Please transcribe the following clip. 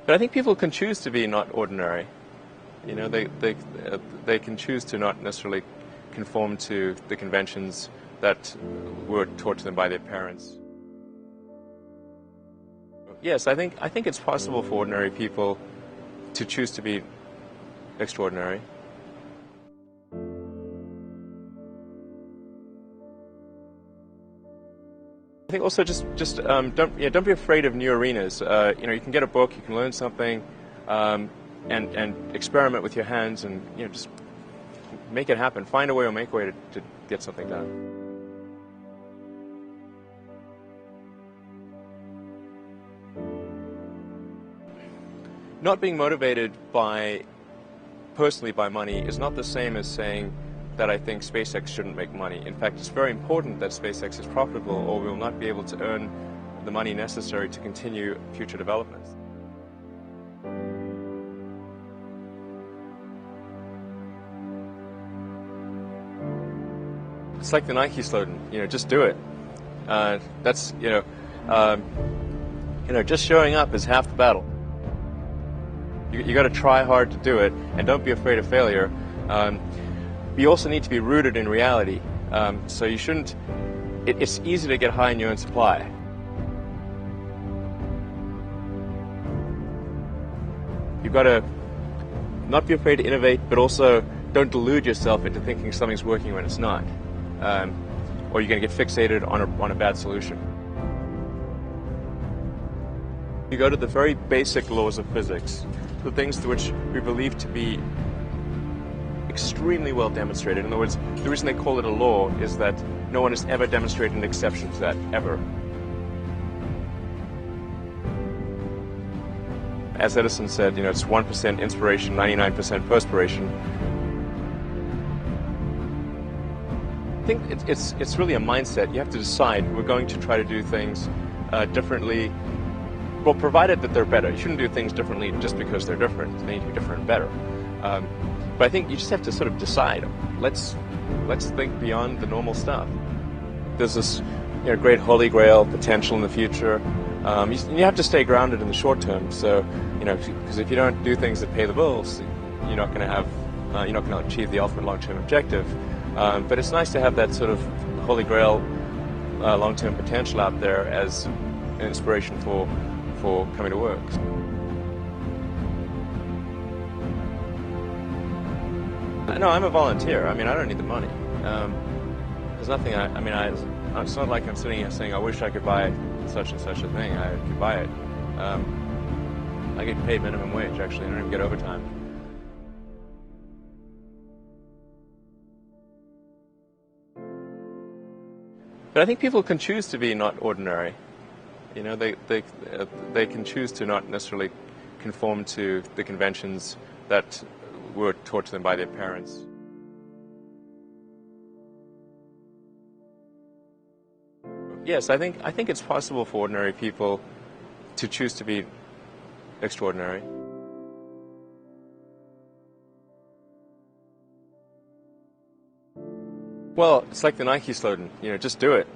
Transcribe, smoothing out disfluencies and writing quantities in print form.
But I think people can choose to be not ordinary. You know, they can choose to not necessarily conform to the conventions that were taught to them by their parents. Yes, I think it's possible for ordinary people to choose to be extraordinary. I think also just don't be afraid of new arenas. You can get a book, you can learn something, and experiment with your hands, and just make it happen. Find a way or make a way to get something done. Not being motivated personally by money is not the same as saying that I think SpaceX shouldn't make money. In fact, it's very important that SpaceX is profitable, or we will not be able to earn the money necessary to continue future developments. It's like the Nike slogan, just do it. That's just showing up is half the battle. You got to try hard to do it, and don't be afraid of failure. You also need to be rooted in reality. So you shouldn't. It's easy to get high in your own supply. You've got to not be afraid to innovate, but also don't delude yourself into thinking something's working when it's not, or you're going to get fixated on a bad solution. You go to the very basic laws of physics, the things to which we believe to be extremely well demonstrated. In other words, the reason they call it a law is that no one has ever demonstrated an exception to that, ever. As Edison said, it's 1% inspiration, 99% perspiration. I think it's really a mindset. You have to decide, we're going to try to do things differently. Well, provided that they're better. You shouldn't do things differently just because they're different. They need to be different and better. But I think you just have to sort of decide. Let's think beyond the normal stuff. There's this great holy grail potential in the future. You have to stay grounded in the short term. So because if you don't do things that pay the bills, you're not going to achieve the ultimate long-term objective. But it's nice to have that sort of holy grail long-term potential out there as an inspiration for coming to work. No, I'm a volunteer. I don't need the money. There's nothing. It's not like I'm sitting here saying I wish I could buy such and such a thing. I could buy it. I get paid minimum wage. Actually, I don't even get overtime. But I think people can choose to be not ordinary. They can choose to not necessarily conform to the conventions that were taught to them by their parents. Yes, I think it's possible for ordinary people to choose to be extraordinary. Well, it's like the Nike slogan, just do it.